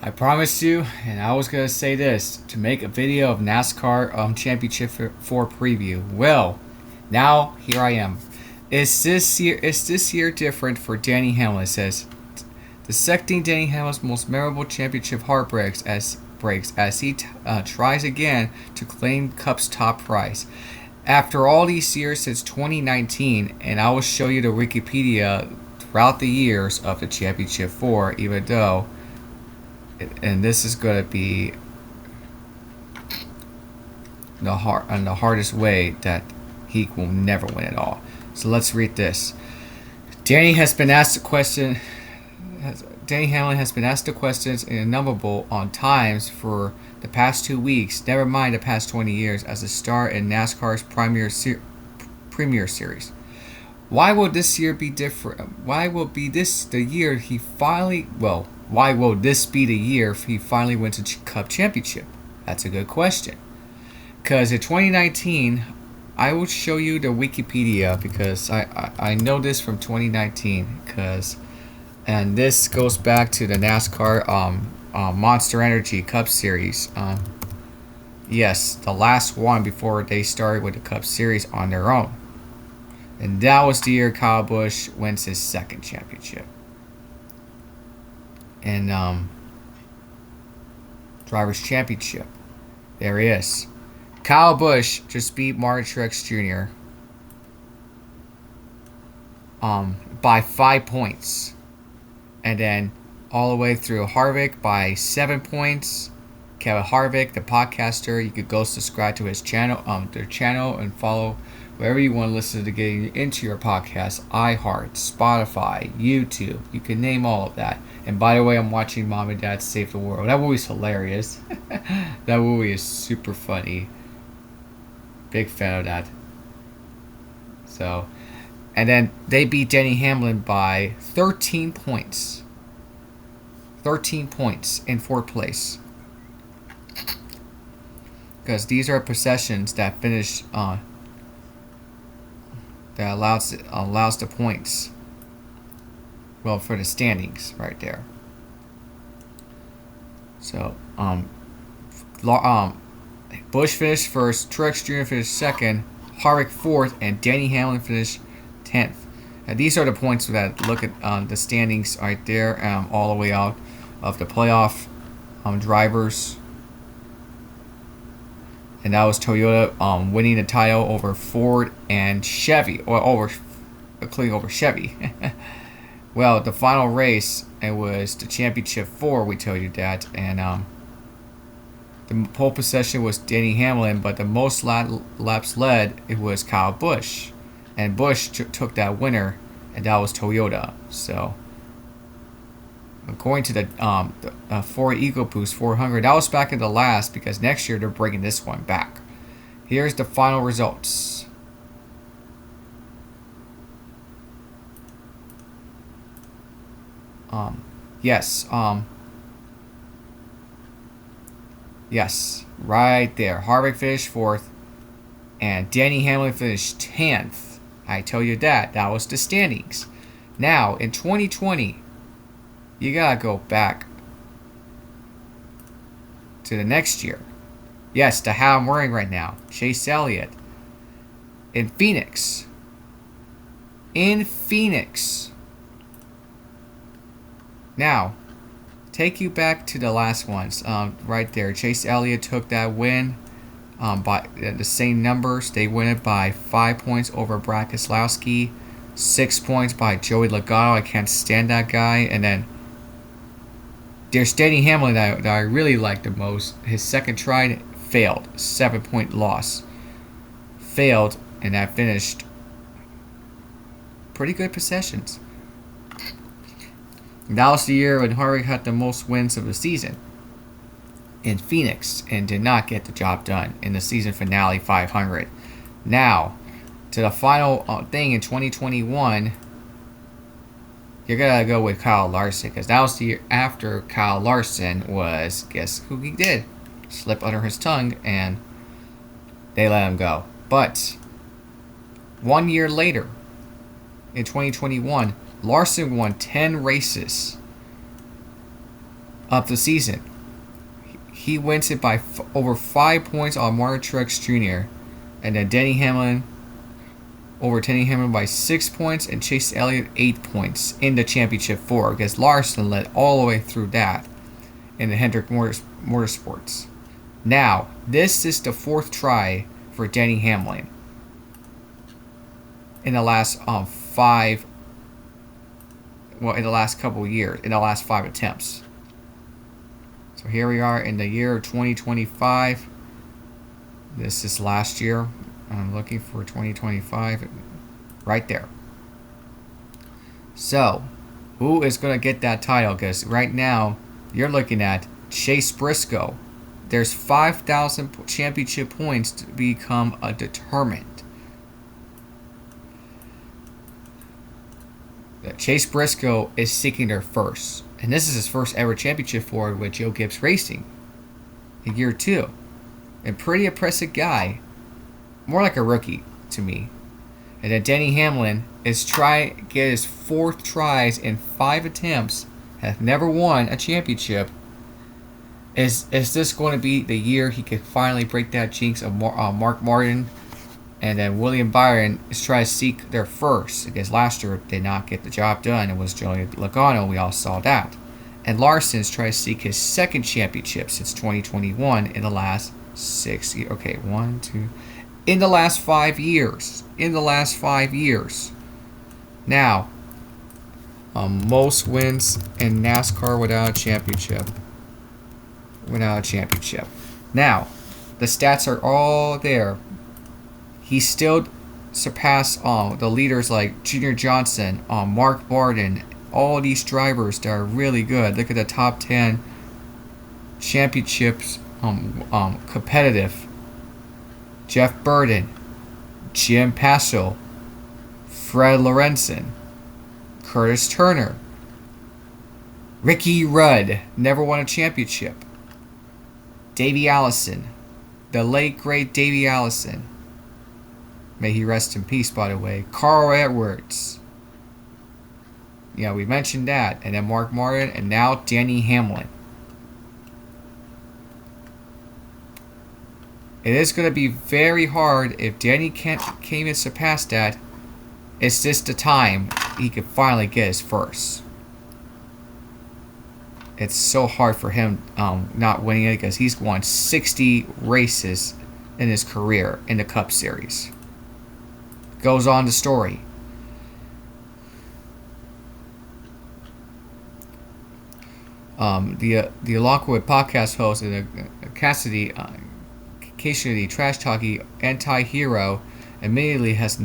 I promised you, and I was gonna say this to make a video of NASCAR Championship 4 preview. Well, now here I am. Is this year different for Danny Hamlin? It says dissecting Danny Hamlin's most memorable championship heartbreaks as he tries again to claim Cup's top prize. After all these years since 2019, and I will show you the Wikipedia throughout the years of the Championship 4, even though, and this is going to be the hardest way that he will never win it all. So let's read this. Danny has been asked a question. Danny Hamlin has been asked the questions innumerable on times for the past 2 weeks, never mind the past 20 years, as a star in NASCAR's Premier Series. Why will this year be different? Why will be this the year he finally? Well, why will this be the year he finally wins a Cup championship? That's a good question. Because in 2019, I will show you the Wikipedia because I know this from 2019 because. And this goes back to the NASCAR Monster Energy Cup Series. Yes, the last one before they started with the Cup Series on their own. And that was the year Kyle Busch wins his second championship. And Drivers' Championship. There he is. Kyle Busch just beat Martin Truex Jr. By 5 points. And then all the way through Harvick by 7 points. Kevin Harvick, the podcaster, you could go subscribe to his channel, their channel, and follow wherever you want to listen to getting into your podcast. iHeart, Spotify, YouTube. You can name all of that. And by the way, I'm watching Mom and Dad Save the World. That movie's hilarious. That movie is super funny. Big fan of that. So. And then they beat Danny Hamlin by 13 points. 13 points in 4th place. Because these are possessions that finish that allows the points. Well, for the standings right there. So Busch finished first, Truex Jr. finished second, Harvick fourth, and Danny Hamlin finished 10th. And these are the points that look at the standings right there, all the way out of the playoff drivers. And that was Toyota winning the title over Ford and Chevy, or including over Chevy. Well, the final race, it was the Championship 4, we told you that, and the pole position was Danny Hamlin, but the most laps led, it was Kyle Busch. And Busch took that winner, and that was Toyota. So, according to the Ford EcoBoost 400, that was back in the last because next year they're bringing this one back. Here's the final results. Yes. Yes, right there. Harvick finished 4th, and Danny Hamlin finished 10th. I tell you that. That was the standings. Now, in 2020, you gotta go back to the next year. Yes, the hat I'm wearing right now. Chase Elliott. In Phoenix. Now, take you back to the last ones. Right there. Chase Elliott took that win. By the same numbers, they win it by 5 points over Brad Keselowski, 6 points by Joey Logano. I can't stand that guy. And then there's Danny Hamlin that I really like the most. His second try failed, 7-point loss, failed, and that finished pretty good possessions. And that was the year when Harvick had the most wins of the season in Phoenix and did not get the job done in the season finale 500. Now, to the final thing in 2021, you're going to go with Kyle Larson because that was the year after Kyle Larson was, guess who he did? Slip under his tongue and they let him go. But 1 year later, in 2021, Larson won 10 races of the season. He wins it by over 5 points on Martin Truex Jr. And then Denny Hamlin overtaking him by 6 points, and Chase Elliott 8 points in the championship 4, because Larson led all the way through that in the Hendrick Motorsports. Now, this is the 4th try for Denny Hamlin in the last in the last couple of years, in the last 5 attempts. So here we are in the year of 2025. This is last year. I'm looking for 2025 right there. So, who is going to get that title? Because right now, you're looking at Chase Briscoe. There's 5,000 championship points to become a determined. Chase Briscoe is seeking their first. And this is his first ever championship for with Joe Gibbs Racing in year 2. And pretty impressive guy. More like a rookie to me. And then Denny Hamlin is trying to get his 4th tries in 5 attempts. Has never won a championship. Is this going to be the year he can finally break that jinx of Mark Martin? And then William Byron is trying to seek their first. Because last year did not get the job done. It was Joey Logano. We all saw that. And Larson is trying to seek his 2nd championship since 2021 in the last 6 years. Okay, 1, 2... In the last 5 years. In the last 5 years. Now, most wins in NASCAR without a championship. Without a championship. Now, the stats are all there. He still surpassed the leaders like Junior Johnson, Mark Martin, all these drivers that are really good. Look at the top 10 championships competitive. Jeff Burton, Jim Paschal, Fred Lorenzen, Curtis Turner, Ricky Rudd, never won a championship. Davey Allison, the late great Davey Allison. May he rest in peace, by the way. Carl Edwards. Yeah, we mentioned that. And then Mark Martin, and now Denny Hamlin. It is going to be very hard if Denny can't even surpass that. It's just the time he could finally get his first. It's so hard for him not winning it because he's won 60 races in his career in the Cup Series. Goes on the story. The Lockwood podcast host and Cassidy trash talky anti-hero immediately has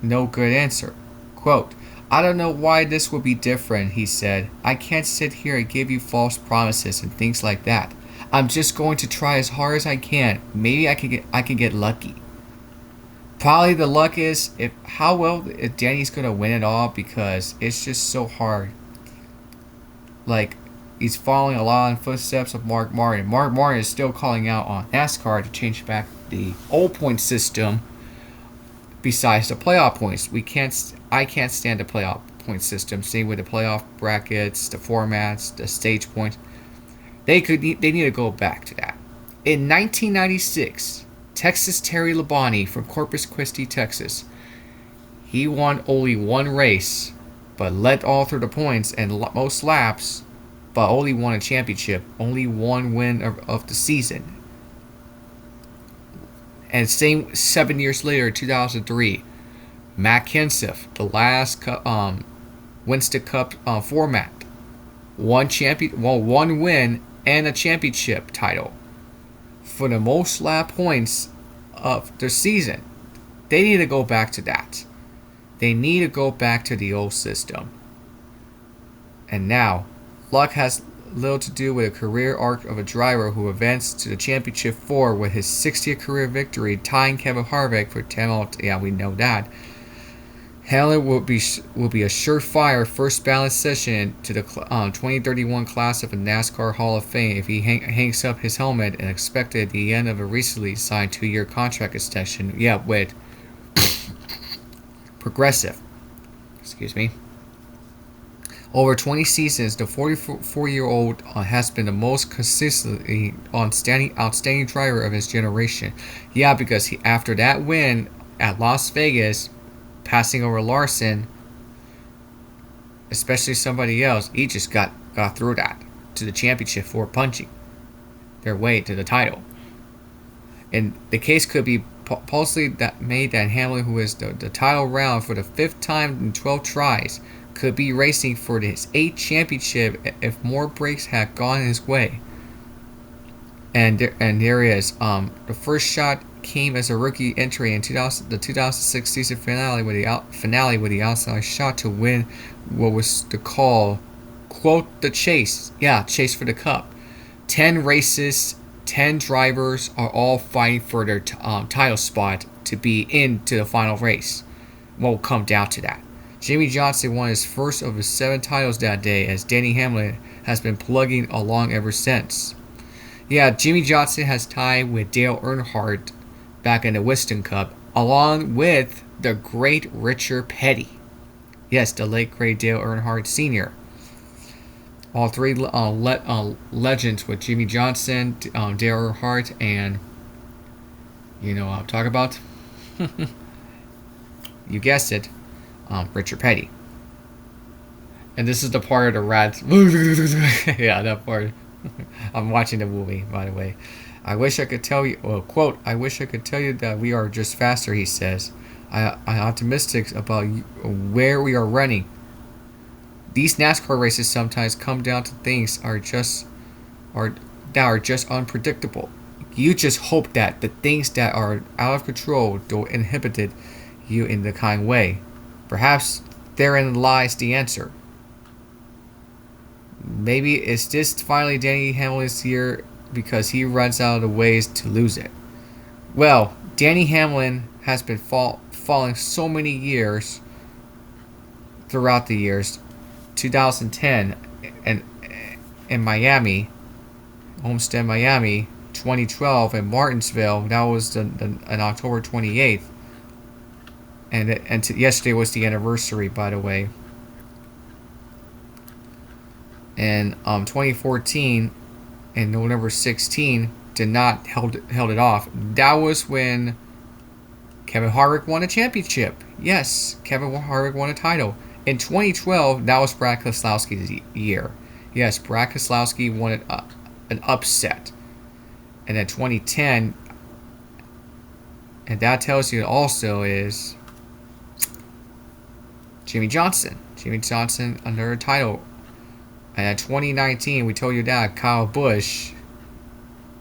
no good answer. Quote, "I don't know why this would be different," he said. "I can't sit here and give you false promises and things like that. I'm just going to try as hard as I can. Maybe I can get lucky." Probably the luck is if Danny's gonna win it all, because it's just so hard. Like, he's following a lot in footsteps of Mark Martin. Mark Martin is still calling out on NASCAR to change back the old point system. Besides the playoff points, I can't stand the playoff point system. Same with the playoff brackets, the formats, the stage points. They need to go back to that. In 1996, Texas Terry Labonte from Corpus Christi, Texas, he won only one race, but led all through the points and most laps, but only won a championship, only one win of the season. And same 7 years later, 2003, Matt Kenseth, the last Winston Cup format, one win and a championship title for the most lap points of the season. They need to go back to that. They need to go back to the old system. And now, luck has little to do with a career arc of a driver who advanced to the championship 4 with his 60th career victory, tying Kevin Harvick for 10. Yeah, we know that. Hamlin will be a surefire first ballot session to the 2031 class of the NASCAR Hall of Fame if he hangs up his helmet and expected at the end of a recently signed 2-year contract extension. Yeah, with Progressive. Excuse me. Over 20 seasons, the 44-year-old has been the most consistently outstanding driver of his generation. Yeah, because after that win at Las Vegas, passing over Larson, especially somebody else, he just got through that to the championship for punching their way to the title. And the case could be falsely made that Hamlin, who is the title round for the 5th time in 12 tries, could be racing for his 8th championship if more breaks had gone his way. And there is the first shot came as a rookie entry in the 2006 season finale with the outside shot to win what was the call, quote, the chase. Yeah, chase for the cup. 10 races, 10 drivers are all fighting for their title spot to be into the final race. We'll come down to that. Jimmie Johnson won his first of his 7 titles that day, as Denny Hamlin has been plugging along ever since. Yeah, Jimmie Johnson has tied with Dale Earnhardt back in the Winston Cup, along with the great Richard Petty. Yes, the late great Dale Earnhardt Sr. All three legends with Jimmie Johnson, Dale Earnhardt, and you know what I'm talking about? You guessed it. Richard Petty. And this is the part of the rats. Yeah, that part. I'm watching the movie, by the way. I wish I could tell you, quote, I wish I could tell you that we are just faster, he says. I'm optimistic about where we are running. These NASCAR races sometimes come down to things that are just unpredictable. You just hope that the things that are out of control don't inhibit you in the kind way. Perhaps therein lies the answer. Maybe it's this finally Danny Hamlin's year because he runs out of the ways to lose it. Well, Danny Hamlin has been falling so many years throughout the years. 2010 and in Miami, Homestead, Miami. 2012 in Martinsville. That was on October 28th. And yesterday was the anniversary, by the way. And 2014 and November 16 did not held it off. That was when Kevin Harvick won a championship. Yes, Kevin Harvick won a title. In 2012, that was Brad Keselowski's year. Yes, Brad Keselowski won an upset. And then 2010, and that tells you also is Jimmie Johnson under a title. And in 2019, we told you that, Kyle Busch.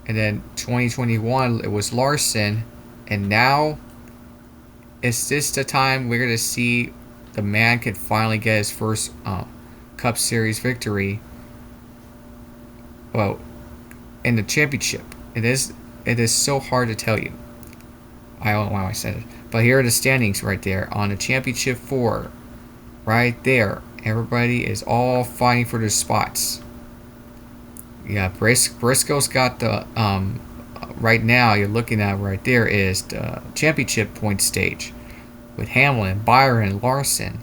And then 2021, it was Larson. And now, is this the time we're going to see the man could finally get his first Cup Series victory? Well, in the championship. It is so hard to tell you. I don't know why I said it. But here are the standings right there on the championship 4. Right there. Everybody is all fighting for their spots. Yeah, Briscoe's got the right now you're looking at right there is the championship point stage with Hamlin, Byron, Larson.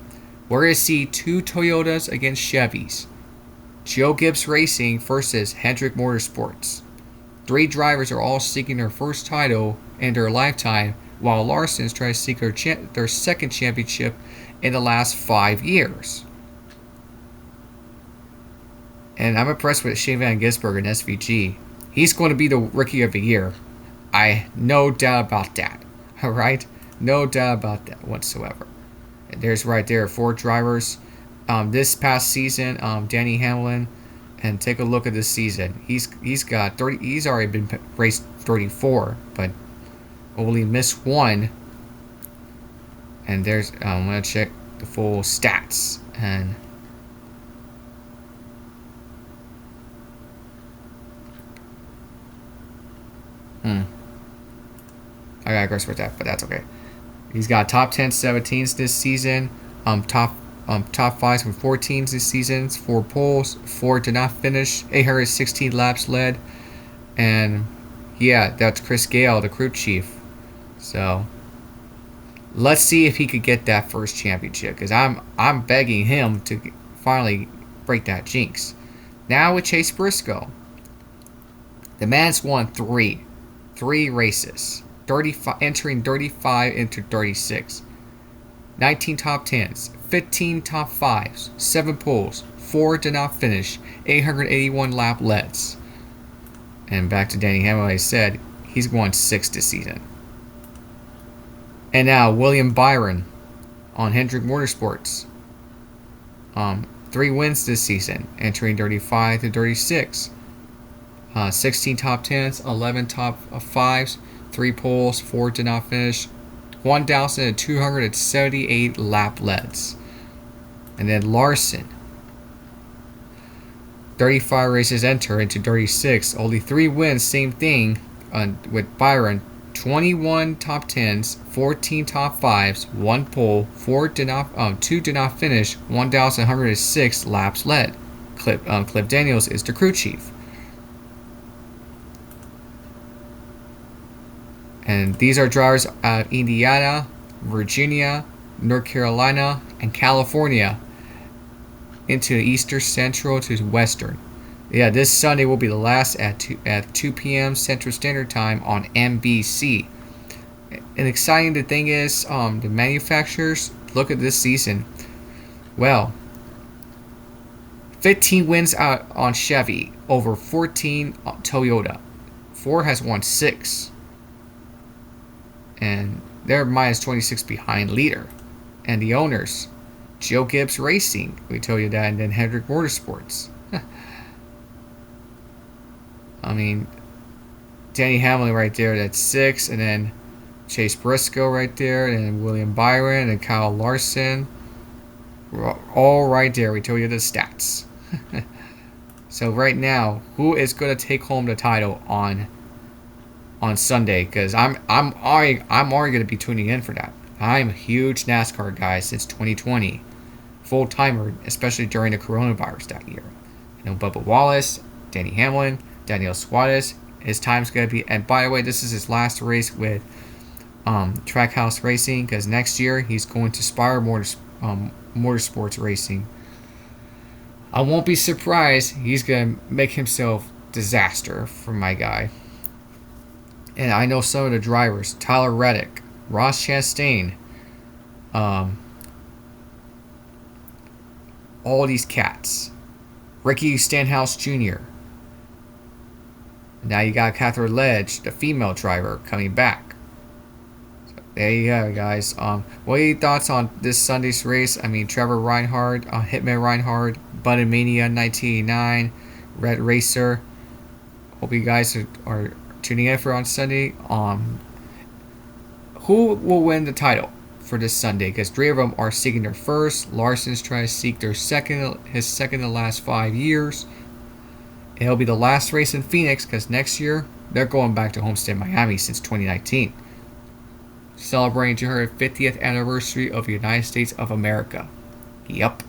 We're going to see 2 Toyotas against Chevys. Joe Gibbs Racing versus Hendrick Motorsports. 3 drivers are all seeking their first title in their lifetime, while Larson's trying to seek their second championship in the last 5 years. And I'm impressed with Shane Van Gisbergen and SVG. He's going to be the Rookie of the Year. No doubt about that. All right? No doubt about that whatsoever. And there's right there 4 drivers. This past season, Danny Hamlin, and take a look at this season. He's got 30. He's already been raced 34, but only missed 1. And there's I'm gonna check the full stats and. I gotta go with that, but that's okay. He's got top 10 17s this season. Top 5s from 14s this season. 4 poles. 4 did not finish. 816 laps led. And yeah, that's Chris Gale, the crew chief. So let's see if he could get that first championship, because I'm begging him to finally break that jinx. Now with Chase Briscoe, the man's won three races, 35 entering 35 into 36, 19 top 10s, 15 top 5s, 7 poles, 4 did not finish, 881 lap leds. And back to Danny Hamlin, I said he's won 6 this season. And now William Byron on Hendrick Motorsports. 3 wins this season, entering 35 to 36. 16 top 10s, 11 top 5s, 3 poles, 4 did not finish, 1,278 lap leds. And then Larson, 35 races enter into 36, only 3 wins, same thing with Byron. 21 top 10s, 14 top 5s, 1 pole, 2 did not finish, 1,106 laps led. Cliff Daniels is the crew chief. And these are drivers out of Indiana, Virginia, North Carolina, and California into Eastern, Central to Western. Yeah, this Sunday will be the last at 2 p.m. Central Standard Time on NBC. And exciting the thing is, the manufacturers, look at this season. Well, 15 wins out on Chevy over 14 on Toyota. Ford has won 6. And they're minus 26 behind leader. And the owners, Joe Gibbs Racing, we told you that, and then Hendrick Motorsports. I mean, Danny Hamlin right there, that's 6, and then Chase Briscoe right there, and then William Byron and Kyle Larson. All right there, we told you the stats. So right now, who is going to take home the title on Sunday? Because I'm already going to be tuning in for that. I'm a huge NASCAR guy since 2020, full timer, especially during the coronavirus that year. You know, Bubba Wallace, Danny Hamlin, Daniel Suarez. His time's going to be, and by the way, this is his last race with Trackhouse Racing, because next year he's going to Spire Motorsports Racing. I won't be surprised he's going to make himself disaster for my guy. And I know some of the drivers: Tyler Reddick, Ross Chastain, all these cats, Ricky Stenhouse Jr. Now you got Catherine Ledge, the female driver, coming back. So there you go, guys. What are your thoughts on this Sunday's race? I mean, Trevor Reinhardt, Hitman Reinhardt, Button Mania 1989, Red Racer. Hope you guys are tuning in for on Sunday. Who will win the title for this Sunday? Because 3 of them are seeking their first. Larson's trying to seek their his second in the last 5 years. It'll be the last race in Phoenix, because next year they're going back to Homestead, Miami since 2019. Celebrating 250th anniversary of the United States of America. Yep.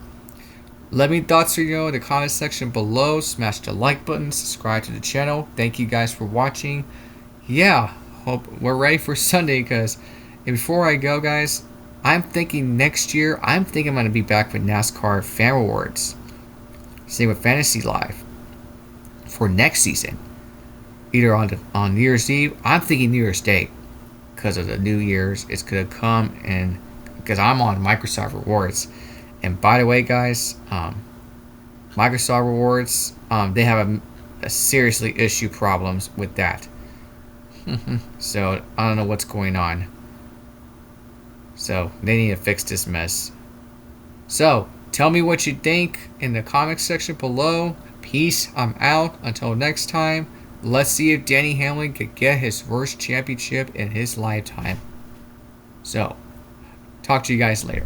Let me know thoughts in the comment section below. Smash the like button, subscribe to the channel. Thank you guys for watching. Yeah, hope we're ready for Sunday, because before I go, guys, I'm thinking next year, I'm going to be back with NASCAR Fan Awards. Same with Fantasy Live. For next season, either on New Year's Eve, I'm thinking New Year's Day, because of the New Year's, it's gonna come, and because I'm on Microsoft Rewards. And by the way, guys, Microsoft Rewards, they have a seriously issue problems with that. So I don't know what's going on. So they need to fix this mess. So tell me what you think in the comment section below. Peace, I'm out. Until next time, let's see if Danny Hamlin could get his first championship in his lifetime. So, talk to you guys later.